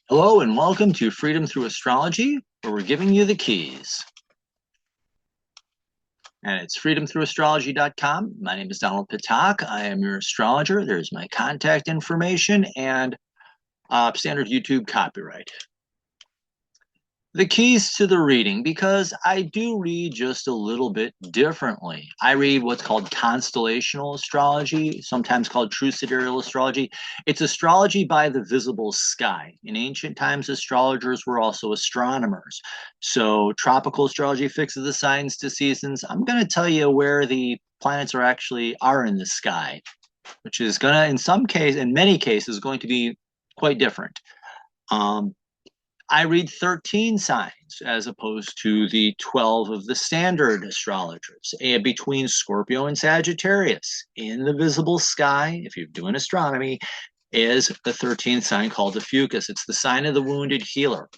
Hello and welcome to Freedom Through Astrology, where we're giving you the keys. And it's freedomthroughastrology.com. My name is Donald Patak. I am your astrologer. There's my contact information and standard YouTube copyright. The keys to the reading, because I do read just a little bit differently. I read what's called constellational astrology, sometimes called true sidereal astrology. It's astrology by the visible sky. In ancient times, astrologers were also astronomers. So tropical astrology fixes the signs to seasons. I'm going to tell you where the planets are in the sky, which is going to, in many cases, going to be quite different. I read 13 signs as opposed to the 12 of the standard astrologers, between Scorpio and Sagittarius. In the visible sky, if you're doing astronomy, is the 13th sign called the Fucus. It's the sign of the wounded healer.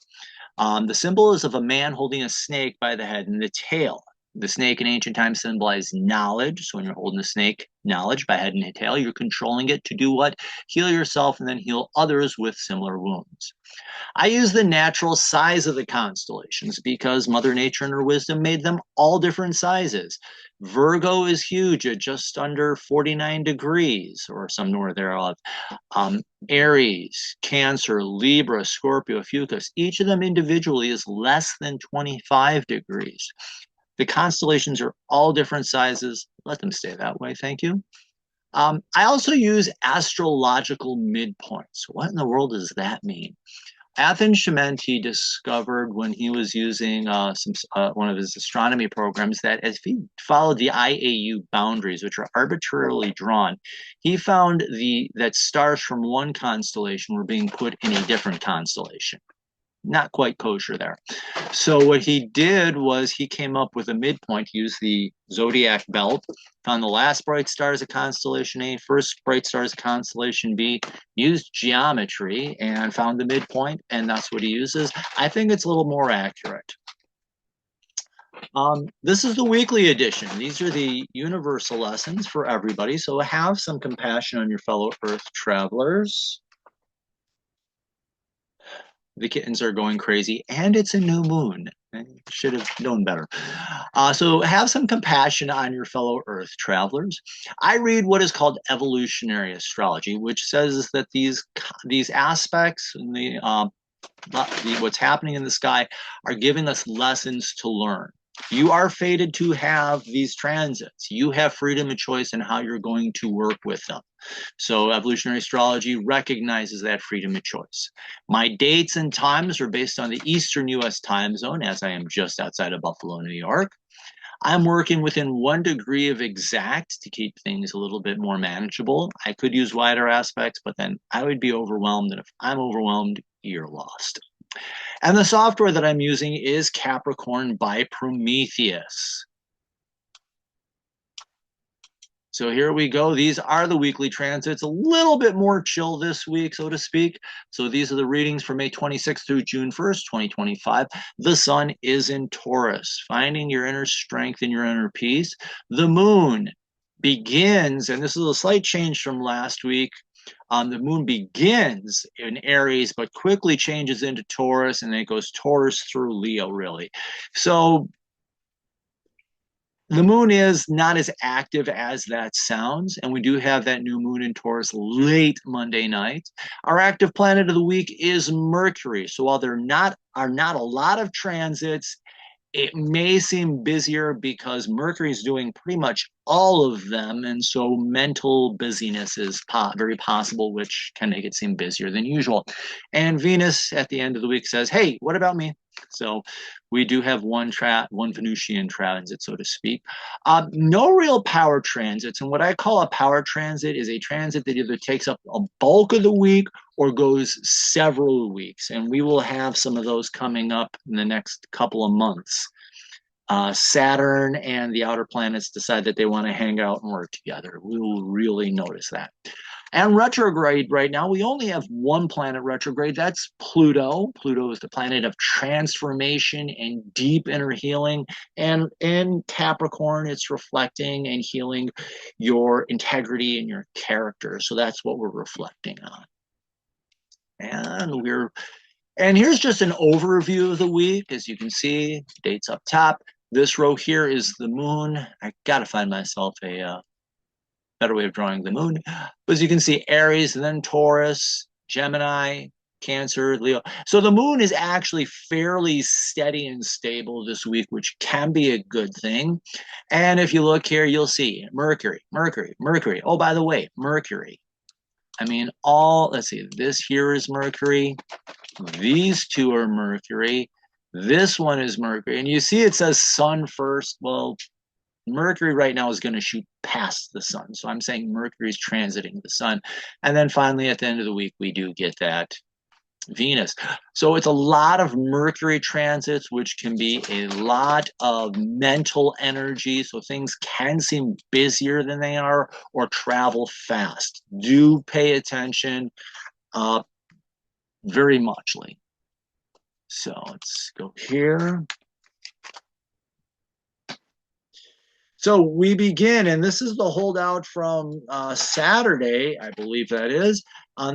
The symbol is of a man holding a snake by the head and the tail. The snake in ancient times symbolized knowledge. So when you're holding the snake, knowledge by head and tail, you're controlling it to do what? Heal yourself and then heal others with similar wounds. I use the natural size of the constellations because Mother Nature in her wisdom made them all different sizes. Virgo is huge at just under 49 degrees or some north thereof. Aries, Cancer, Libra, Scorpio, Fucus, each of them individually is less than 25 degrees. The constellations are all different sizes. Let them stay that way, thank you. I also use astrological midpoints. What in the world does that mean? Athens Chimente discovered when he was using one of his astronomy programs that if he followed the IAU boundaries, which are arbitrarily drawn, he found that stars from one constellation were being put in a different constellation. Not quite kosher there. So what he did was he came up with a midpoint. He used the zodiac belt, found the last bright star as a constellation A, first bright star as a constellation B, used geometry and found the midpoint, and that's what he uses. I think it's a little more accurate. This is the weekly edition. These are the universal lessons for everybody. So have some compassion on your fellow Earth travelers. The kittens are going crazy, and it's a new moon. I should have known better. So have some compassion on your fellow Earth travelers. I read what is called evolutionary astrology, which says that these aspects and what's happening in the sky are giving us lessons to learn. You are fated to have these transits. You have freedom of choice in how you're going to work with them. So evolutionary astrology recognizes that freedom of choice. My dates and times are based on the Eastern US time zone, as I am just outside of Buffalo, New York. I'm working within 1 degree of exact to keep things a little bit more manageable. I could use wider aspects, but then I would be overwhelmed. And if I'm overwhelmed, you're lost. And the software that I'm using is Capricorn by Prometheus. So here we go. These are the weekly transits, a little bit more chill this week, so to speak. So these are the readings for May 26th through June 1st, 2025. The sun is in Taurus, finding your inner strength and your inner peace. The moon begins, and this is a slight change from last week. The moon begins in Aries, but quickly changes into Taurus, and then it goes Taurus through Leo, really. So the moon is not as active as that sounds, and we do have that new moon in Taurus late Monday night. Our active planet of the week is Mercury. So while there are not a lot of transits, it may seem busier because Mercury is doing pretty much all of them, and so mental busyness is very possible, which can make it seem busier than usual. And Venus at the end of the week says, hey, what about me? So we do have one Venusian transit, so to speak. No real power transits. And what I call a power transit is a transit that either takes up a bulk of the week or goes several weeks. And we will have some of those coming up in the next couple of months. Saturn and the outer planets decide that they want to hang out and work together. We will really notice that. And retrograde right now, we only have one planet retrograde. That's Pluto. Pluto is the planet of transformation and deep inner healing. And in Capricorn, it's reflecting and healing your integrity and your character. So that's what we're reflecting on. And we're And here's just an overview of the week. As you can see, dates up top. This row here is the moon. I gotta find myself a better way of drawing the moon. But as you can see, Aries, and then Taurus, Gemini, Cancer, Leo. So the moon is actually fairly steady and stable this week, which can be a good thing. And if you look here, you'll see Mercury, Mercury, Mercury. Oh, by the way, Mercury. I mean, let's see, this here is Mercury. These two are Mercury. This one is Mercury. And you see it says Sun first. Well, Mercury right now is going to shoot past the sun. So I'm saying Mercury is transiting the sun. And then finally, at the end of the week, we do get that Venus. So it's a lot of Mercury transits, which can be a lot of mental energy. So things can seem busier than they are or travel fast. Do pay attention very muchly. So let's go here. So we begin, and this is the holdout from Saturday, I believe that is.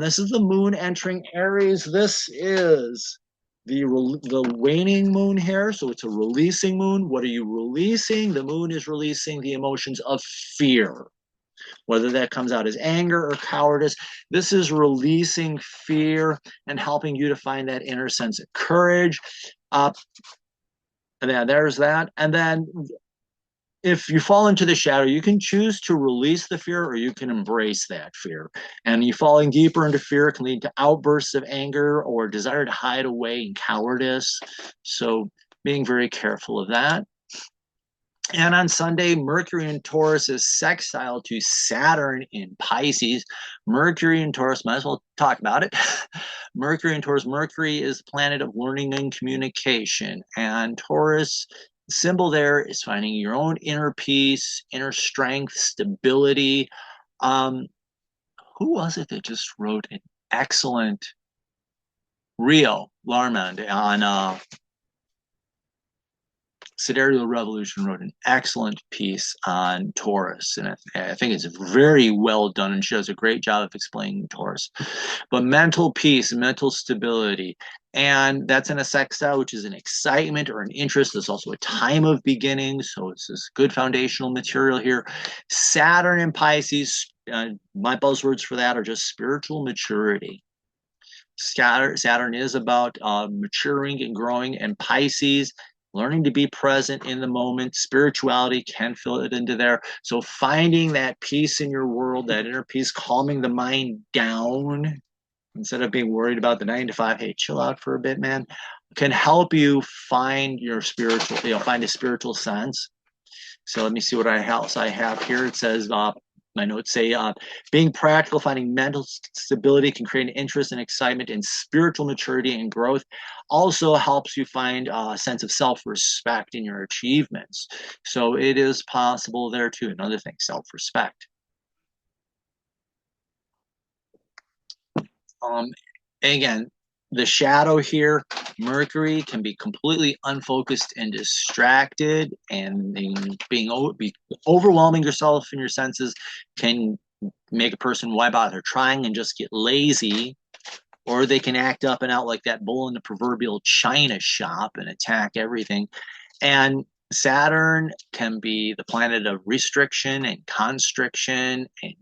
This is the moon entering Aries. This is the waning moon here, so it's a releasing moon. What are you releasing? The moon is releasing the emotions of fear, whether that comes out as anger or cowardice. This is releasing fear and helping you to find that inner sense of courage. And then there's that. And then if you fall into the shadow, you can choose to release the fear or you can embrace that fear. And you falling deeper into fear can lead to outbursts of anger or desire to hide away in cowardice. So being very careful of that. And on Sunday, Mercury in Taurus is sextile to Saturn in Pisces. Mercury in Taurus, might as well talk about it. Mercury in Taurus, Mercury is the planet of learning and communication. And Taurus, the symbol there is finding your own inner peace, inner strength, stability. Who was it that just wrote an excellent Rio Larmond on Sidereal Revolution wrote an excellent piece on Taurus, and I think it's very well done, and she does a great job of explaining Taurus. But mental peace, mental stability, and that's in a sextile, which is an excitement or an interest. It's also a time of beginning, so it's this good foundational material here. Saturn and Pisces, my buzzwords for that are just spiritual maturity. Saturn is about maturing and growing, and Pisces, learning to be present in the moment. Spirituality can fit into there. So finding that peace in your world, that inner peace, calming the mind down instead of being worried about the 9 to 5. Hey, chill out for a bit, man, can help you find your spiritual, find a spiritual sense. So let me see what else I have here. It says, my notes say, being practical, finding mental stability can create an interest and excitement in spiritual maturity and growth. Also helps you find a sense of self-respect in your achievements. So it is possible there too. Another thing, self-respect. Again, the shadow here, Mercury can be completely unfocused and distracted, and being overwhelming yourself in your senses can make a person why bother trying and just get lazy, or they can act up and out like that bull in the proverbial china shop and attack everything. And Saturn can be the planet of restriction and constriction and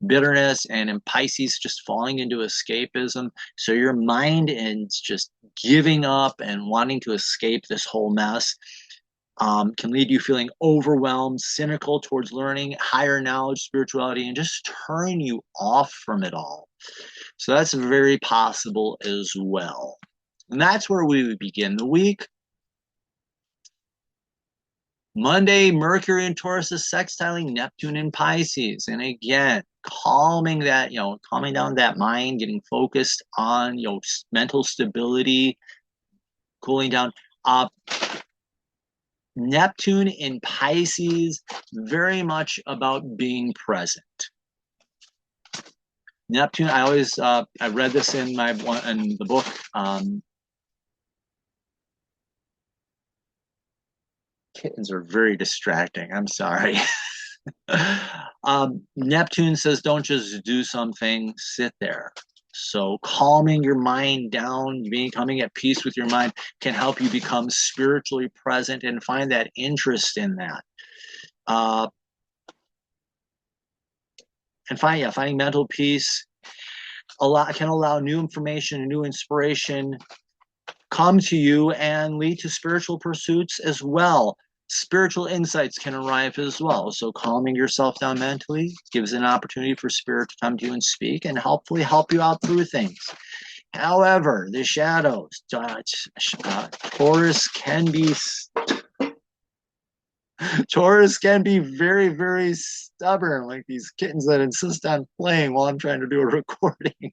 bitterness, and in Pisces just falling into escapism. So your mind is just giving up and wanting to escape this whole mess. Can lead you feeling overwhelmed, cynical towards learning, higher knowledge, spirituality, and just turn you off from it all. So that's very possible as well. And that's where we would begin the week. Monday, Mercury in Taurus is sextiling Neptune in Pisces. And again, calming down that mind, getting focused on, mental stability, cooling down. Neptune in Pisces, very much about being present. Neptune, I always, I read this in the book, kittens are very distracting. I'm sorry. Neptune says, don't just do something, sit there. So calming your mind down, becoming at peace with your mind can help you become spiritually present and find that interest in that. And finding mental peace can allow new information and new inspiration come to you and lead to spiritual pursuits as well. Spiritual insights can arrive as well. So calming yourself down mentally gives an opportunity for spirit to come to you and speak and hopefully help you out through things. However, the shadows, Taurus can be very, very stubborn, like these kittens that insist on playing while I'm trying to do a recording.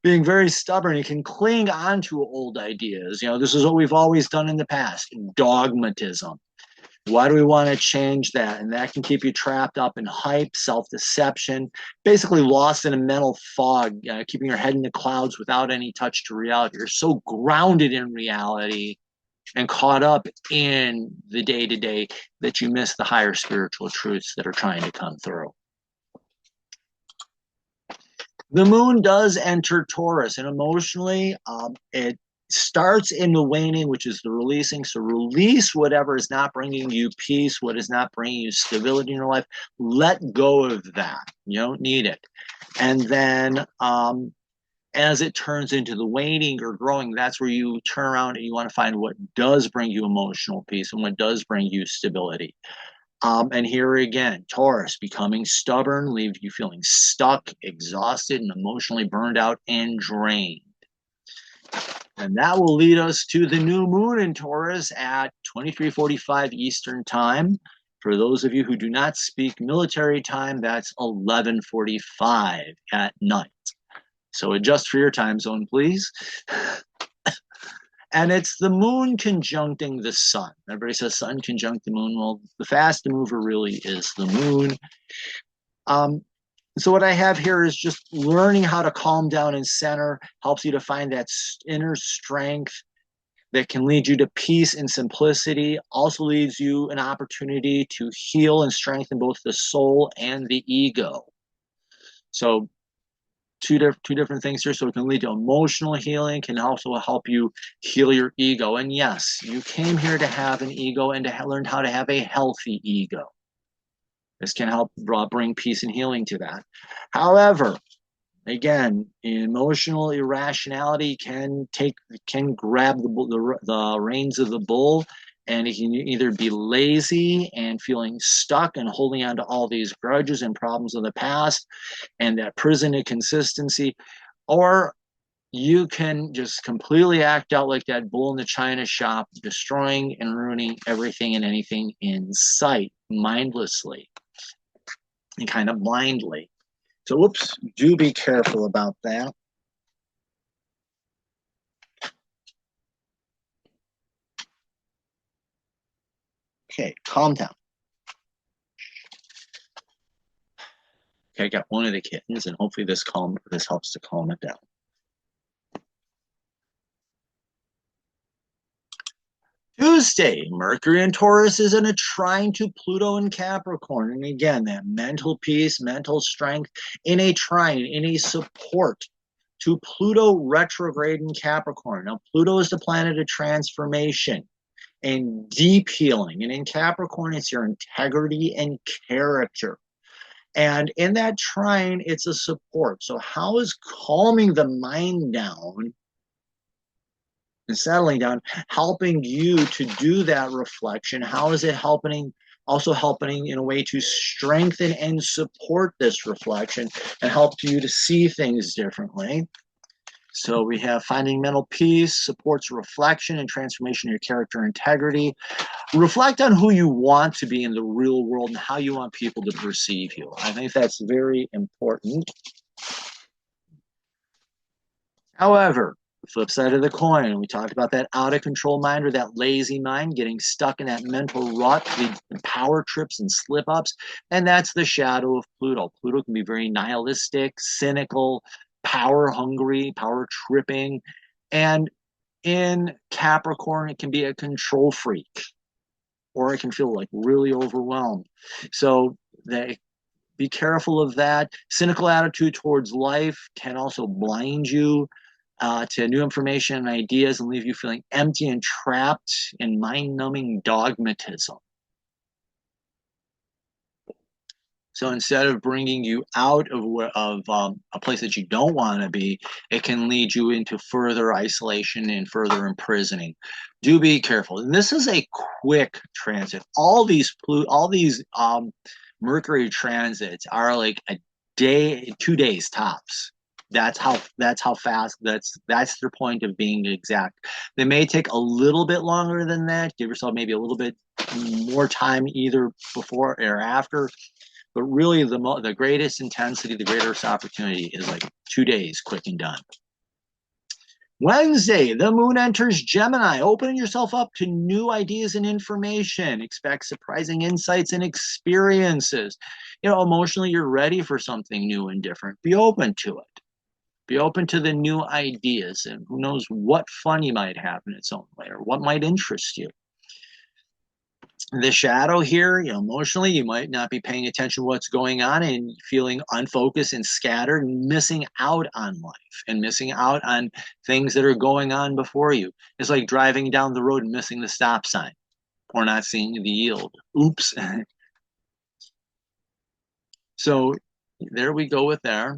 Being very stubborn, you can cling on to old ideas. This is what we've always done in the past, dogmatism. Why do we want to change that? And that can keep you trapped up in hype, self-deception, basically lost in a mental fog, keeping your head in the clouds without any touch to reality. You're so grounded in reality and caught up in the day-to-day that you miss the higher spiritual truths that are trying to come through. The moon does enter Taurus, and emotionally, it starts in the waning, which is the releasing. So release whatever is not bringing you peace, what is not bringing you stability in your life. Let go of that. You don't need it. And then as it turns into the waning or growing, that's where you turn around and you want to find what does bring you emotional peace and what does bring you stability. And here again, Taurus, becoming stubborn, leaves you feeling stuck, exhausted, and emotionally burned out and drained. And that will lead us to the new moon in Taurus at 23:45 Eastern Time. For those of you who do not speak military time, that's 11:45 at night. So adjust for your time zone, please. And it's the moon conjuncting the sun. Everybody says sun conjunct the moon. Well, the fast mover really is the moon. So what I have here is just learning how to calm down and center, helps you to find that inner strength that can lead you to peace and simplicity, also leads you an opportunity to heal and strengthen both the soul and the ego. So two different things here. So it can lead to emotional healing, can also help you heal your ego. And yes, you came here to have an ego and to learn how to have a healthy ego. This can help bring peace and healing to that. However, again, emotional irrationality can grab the reins of the bull, and it can either be lazy and feeling stuck and holding on to all these grudges and problems of the past and that prison of consistency, or you can just completely act out like that bull in the china shop, destroying and ruining everything and anything in sight, mindlessly and kind of blindly. So, whoops, do be careful about that. Okay, calm down. Okay, I got one of the kittens, and hopefully this helps to calm it down. Tuesday, Mercury in Taurus is in a trine to Pluto in Capricorn. And again, that mental peace, mental strength in a trine, in a support to Pluto retrograde in Capricorn. Now, Pluto is the planet of transformation and deep healing. And in Capricorn, it's your integrity and character. And in that trine, it's a support. So how is calming the mind down and settling down helping you to do that reflection? How is it also helping in a way to strengthen and support this reflection and help you to see things differently? So we have finding mental peace, supports reflection and transformation of your character integrity. Reflect on who you want to be in the real world and how you want people to perceive you. I think that's very important. However, the flip side of the coin, we talked about that out of control mind or that lazy mind getting stuck in that mental rut, the power trips and slip ups, and that's the shadow of Pluto. Pluto can be very nihilistic, cynical, power hungry, power tripping, and in Capricorn, it can be a control freak, or it can feel like really overwhelmed. So be careful of that. Cynical attitude towards life can also blind you to new information and ideas and leave you feeling empty and trapped in mind-numbing dogmatism. So instead of bringing you out of a place that you don't want to be, it can lead you into further isolation and further imprisoning. Do be careful. And this is a quick transit. All these Mercury transits are like a day, 2 days tops. That's how fast. That's their point of being exact. They may take a little bit longer than that. Give yourself maybe a little bit more time either before or after. But really, the greatest intensity, the greatest opportunity is like 2 days, quick and done. Wednesday, the moon enters Gemini, opening yourself up to new ideas and information. Expect surprising insights and experiences. Emotionally, you're ready for something new and different. Be open to it. Be open to the new ideas, and who knows what fun you might have in its own way or what might interest you. The shadow here, emotionally, you might not be paying attention to what's going on and feeling unfocused and scattered and missing out on life and missing out on things that are going on before you. It's like driving down the road and missing the stop sign or not seeing the yield. Oops. So there we go with there.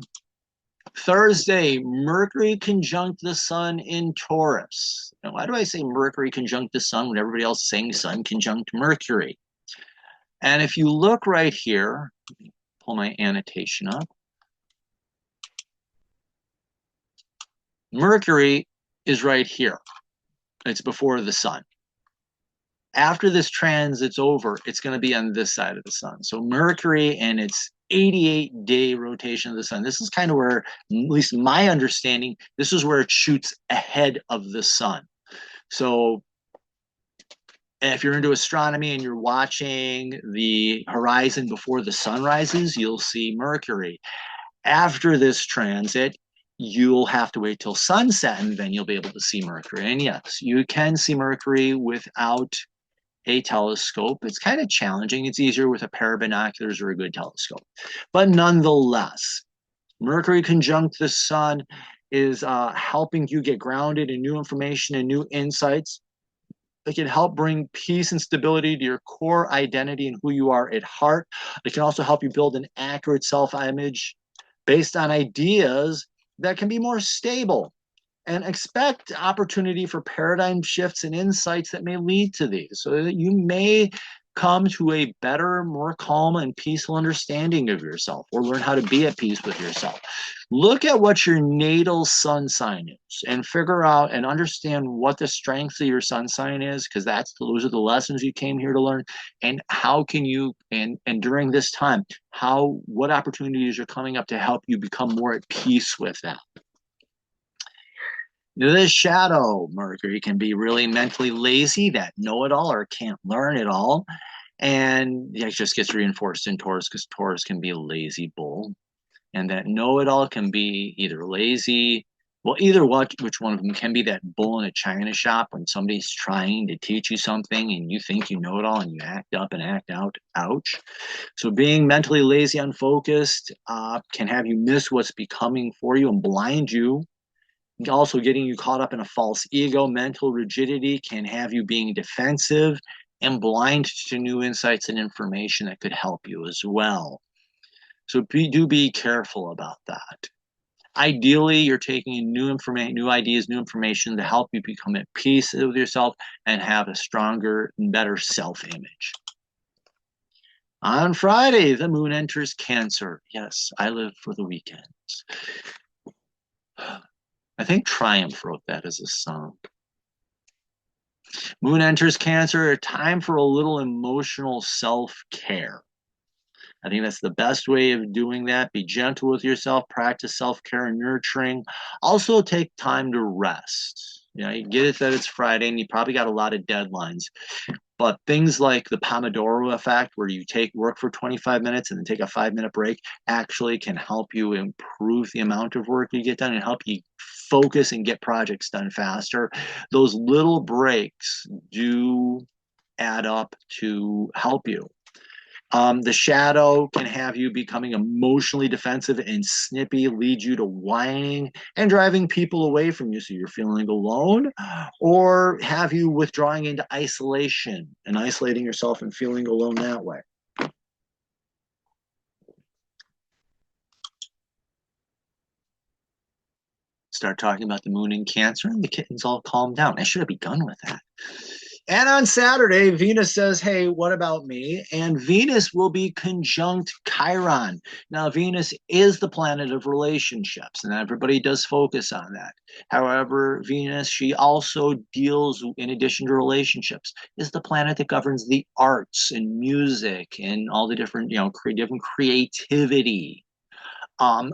Thursday, Mercury conjunct the sun in Taurus. Now, why do I say Mercury conjunct the sun when everybody else is saying sun conjunct Mercury? And if you look right here, pull my annotation up. Mercury is right here. It's before the sun. After this transit's over, it's going to be on this side of the sun. So Mercury and its 88-day rotation of the sun. This is kind of where, at least my understanding, this is where it shoots ahead of the sun. So if you're into astronomy and you're watching the horizon before the sun rises, you'll see Mercury. After this transit, you'll have to wait till sunset and then you'll be able to see Mercury. And yes, you can see Mercury without a telescope. It's kind of challenging. It's easier with a pair of binoculars or a good telescope. But nonetheless, Mercury conjunct the sun is helping you get grounded in new information and new insights. It can help bring peace and stability to your core identity and who you are at heart. It can also help you build an accurate self-image based on ideas that can be more stable. And expect opportunity for paradigm shifts and insights that may lead to these, so that you may come to a better, more calm and peaceful understanding of yourself, or learn how to be at peace with yourself. Look at what your natal sun sign is and figure out and understand what the strengths of your sun sign is, because those are the lessons you came here to learn. And how can you, and during this time, what opportunities are coming up to help you become more at peace with that. The shadow Mercury can be really mentally lazy, that know-it-all or can't learn it all. And it just gets reinforced in Taurus because Taurus can be a lazy bull. And that know-it-all can be either lazy, well, which one of them can be that bull in a china shop when somebody's trying to teach you something and you think you know it all and you act up and act out. Ouch. So being mentally lazy, unfocused can have you miss what's becoming for you and blind you. Also, getting you caught up in a false ego, mental rigidity can have you being defensive and blind to new insights and information that could help you as well. So do be careful about that. Ideally, you're taking in new ideas, new information to help you become at peace with yourself and have a stronger and better self-image. On Friday, the moon enters Cancer. Yes, I live for the weekends. I think Triumph wrote that as a song. Moon enters Cancer, a time for a little emotional self-care. I think that's the best way of doing that. Be gentle with yourself, practice self-care and nurturing. Also take time to rest. You get it that it's Friday and you probably got a lot of deadlines. But things like the Pomodoro effect, where you work for 25 minutes and then take a 5-minute break, actually can help you improve the amount of work you get done and help you focus and get projects done faster. Those little breaks do add up to help you. The shadow can have you becoming emotionally defensive and snippy, lead you to whining and driving people away from you so you're feeling alone, or have you withdrawing into isolation and isolating yourself and feeling alone that way. Start talking about the moon in Cancer, and the kittens all calm down. I should have begun with that. And on Saturday, Venus says, hey, what about me? And Venus will be conjunct Chiron. Now, Venus is the planet of relationships, and everybody does focus on that. However, Venus, she also deals, in addition to relationships, is the planet that governs the arts and music and all the different, different creativity. Um,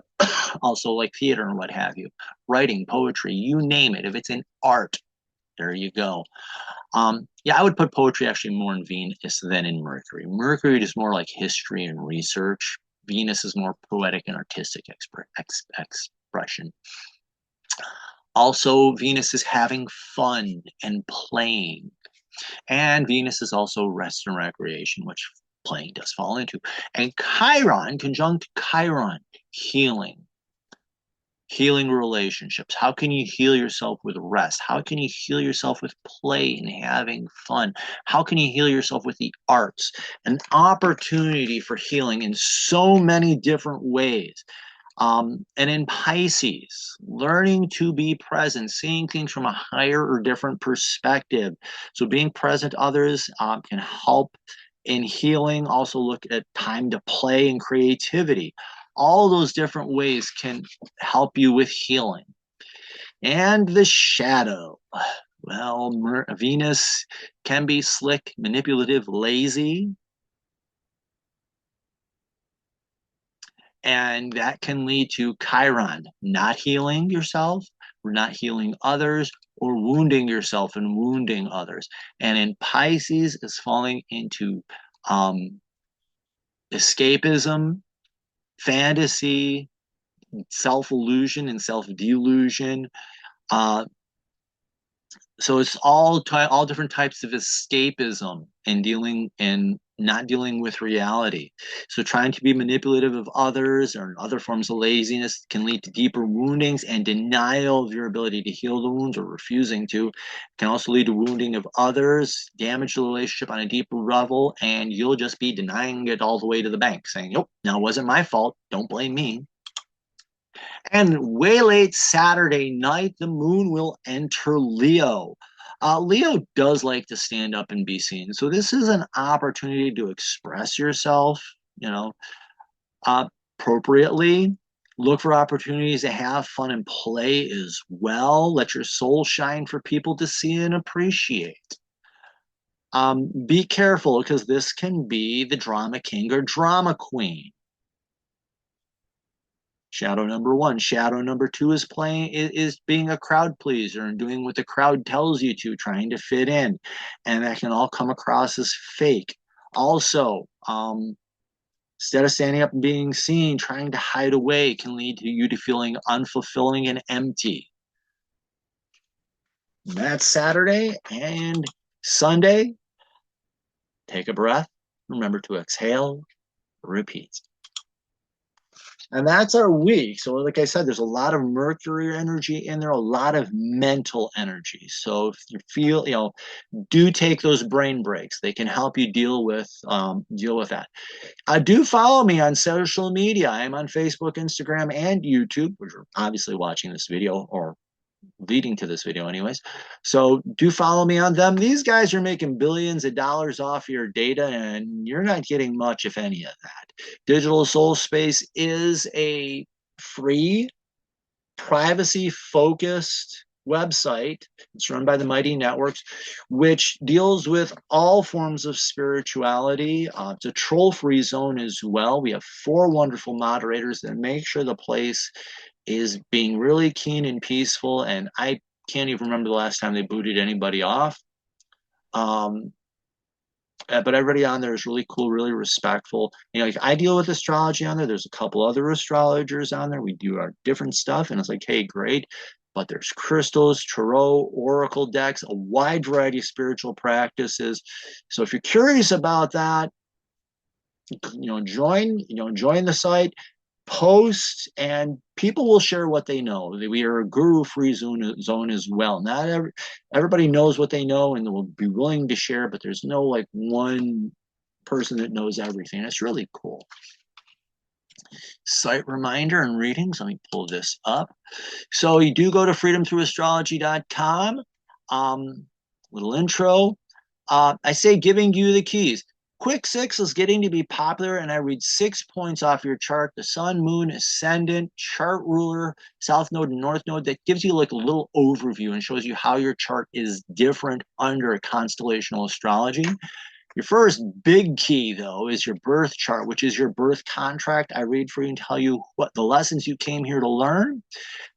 Also like theater and what have you, writing, poetry, you name it. If it's in art, there you go. Yeah, I would put poetry actually more in Venus than in Mercury. Mercury is more like history and research. Venus is more poetic and artistic expression. Also, Venus is having fun and playing. And Venus is also rest and recreation, which playing does fall into. And Chiron, conjunct Chiron, healing. Healing relationships. How can you heal yourself with rest? How can you heal yourself with play and having fun? How can you heal yourself with the arts? An opportunity for healing in so many different ways. And in Pisces, learning to be present, seeing things from a higher or different perspective. So being present to others can help in healing. Also look at time to play and creativity. All those different ways can help you with healing. And the shadow. Well, Venus can be slick, manipulative, lazy. And that can lead to Chiron, not healing yourself, not healing others, or wounding yourself and wounding others. And in Pisces is falling into escapism, fantasy, self-illusion and self-delusion. So it's all different types of escapism and dealing and not dealing with reality. So trying to be manipulative of others or other forms of laziness can lead to deeper woundings and denial of your ability to heal the wounds or refusing to. It can also lead to wounding of others, damage the relationship on a deeper level, and you'll just be denying it all the way to the bank, saying, nope, no, it wasn't my fault. Don't blame me. And way late Saturday night, the moon will enter Leo. Leo does like to stand up and be seen. So this is an opportunity to express yourself, appropriately. Look for opportunities to have fun and play as well. Let your soul shine for people to see and appreciate. Be careful because this can be the drama king or drama queen. Shadow number one. Shadow number two is being a crowd pleaser and doing what the crowd tells you to, trying to fit in. And that can all come across as fake. Also, instead of standing up and being seen, trying to hide away can lead to you to feeling unfulfilling and empty. That's Saturday. And Sunday, take a breath. Remember to exhale, repeat. And that's our week. So like I said, there's a lot of Mercury energy in there, a lot of mental energy. So if you feel, do take those brain breaks. They can help you deal with that. Do follow me on social media. I'm on Facebook, Instagram, and YouTube, which are obviously watching this video or leading to this video anyways. So do follow me on them. These guys are making billions of dollars off your data, and you're not getting much, if any, of that. Digital Soul Space is a free, privacy-focused website. It's run by the Mighty Networks, which deals with all forms of spirituality. It's a troll-free zone as well. We have 4 wonderful moderators that make sure the place is being really keen and peaceful, and I can't even remember the last time they booted anybody off. But everybody on there is really cool, really respectful. Like I deal with astrology on there. There's a couple other astrologers on there. We do our different stuff, and it's like, hey, great. But there's crystals, tarot, oracle decks, a wide variety of spiritual practices. So if you're curious about that, join the site, post, and people will share what they know. We are a guru-free zone as well. Not everybody knows what they know and will be willing to share, but there's no like one person that knows everything. It's really cool. Site reminder and readings. Let me pull this up. So you do go to freedomthroughastrology.com. Little intro. I say giving you the keys. Quick Six is getting to be popular, and I read 6 points off your chart: the sun, moon, ascendant, chart ruler, south node, and north node. That gives you like a little overview and shows you how your chart is different under constellational astrology. Your first big key, though, is your birth chart, which is your birth contract. I read for you and tell you what the lessons you came here to learn.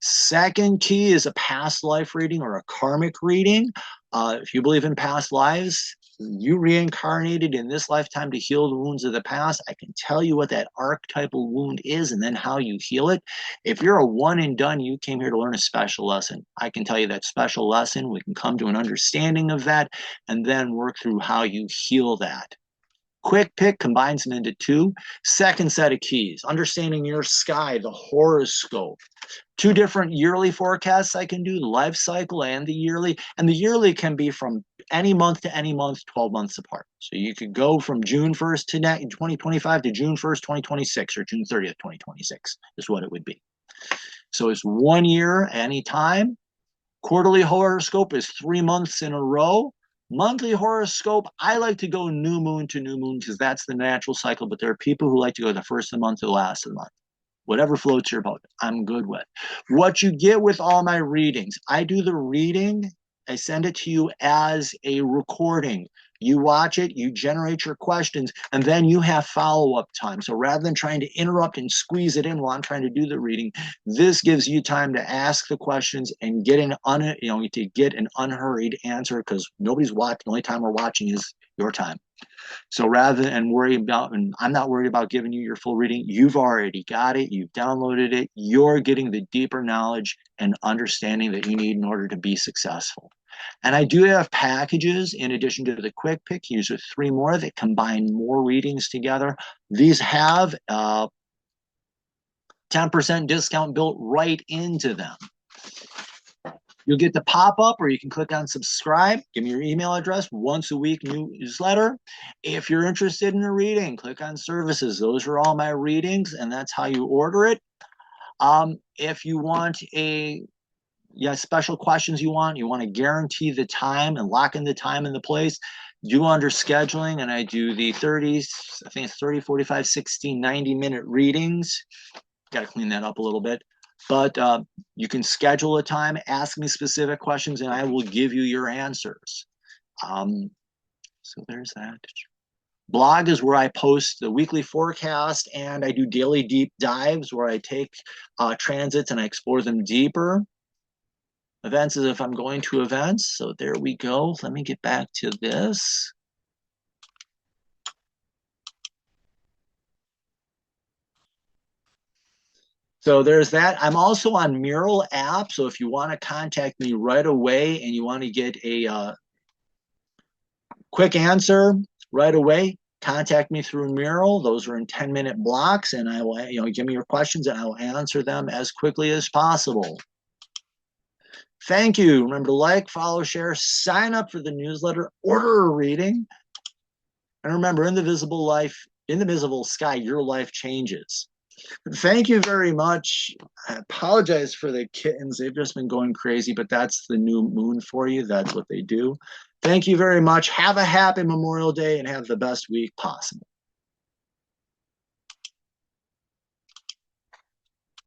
Second key is a past life reading or a karmic reading. If you believe in past lives, you reincarnated in this lifetime to heal the wounds of the past. I can tell you what that archetypal wound is and then how you heal it. If you're a one and done, you came here to learn a special lesson. I can tell you that special lesson. We can come to an understanding of that and then work through how you heal that. Quick Pick combines them into two. Second set of keys, understanding your sky, the horoscope. 2 different yearly forecasts I can do, the life cycle and the yearly. And the yearly can be from any month to any month, 12 months apart. So you could go from June 1st to 2025 to June 1st, 2026, or June 30th, 2026 is what it would be. So it's 1 year anytime. Quarterly horoscope is 3 months in a row. Monthly horoscope, I like to go new moon to new moon because that's the natural cycle, but there are people who like to go the first of the month to the last of the month. Whatever floats your boat, I'm good with. What you get with all my readings, I do the reading, I send it to you as a recording. You watch it, you generate your questions, and then you have follow-up time. So rather than trying to interrupt and squeeze it in while I'm trying to do the reading, this gives you time to ask the questions and get an unhurried answer, because nobody's watching. The only time we're watching is your time. So rather than worry about, and I'm not worried about giving you your full reading, you've already got it, you've downloaded it, you're getting the deeper knowledge and understanding that you need in order to be successful. And I do have packages in addition to the Quick Pick. These are 3 more that combine more readings together. These have 10% discount built right into them. You'll get the pop-up, or you can click on subscribe. Give me your email address. Once a week newsletter. If you're interested in a reading, click on services. Those are all my readings, and that's how you order it. If you want special questions you want to guarantee the time and lock in the time and the place, do under scheduling, and I do the 30, 45, 60, 90-minute readings. Got to clean that up a little bit. But you can schedule a time, ask me specific questions, and I will give you your answers. So there's that. Blog is where I post the weekly forecast, and I do daily deep dives where I take transits and I explore them deeper. Events is if I'm going to events. So there we go. Let me get back to this. So there's that. I'm also on Mural app. So if you want to contact me right away and you want to get a quick answer right away, contact me through Mural. Those are in 10-minute blocks, and I will, give me your questions and I will answer them as quickly as possible. Thank you. Remember to like, follow, share, sign up for the newsletter, order a reading. And remember, in the visible sky, your life changes. Thank you very much. I apologize for the kittens. They've just been going crazy, but that's the new moon for you. That's what they do. Thank you very much. Have a happy Memorial Day and have the best week possible.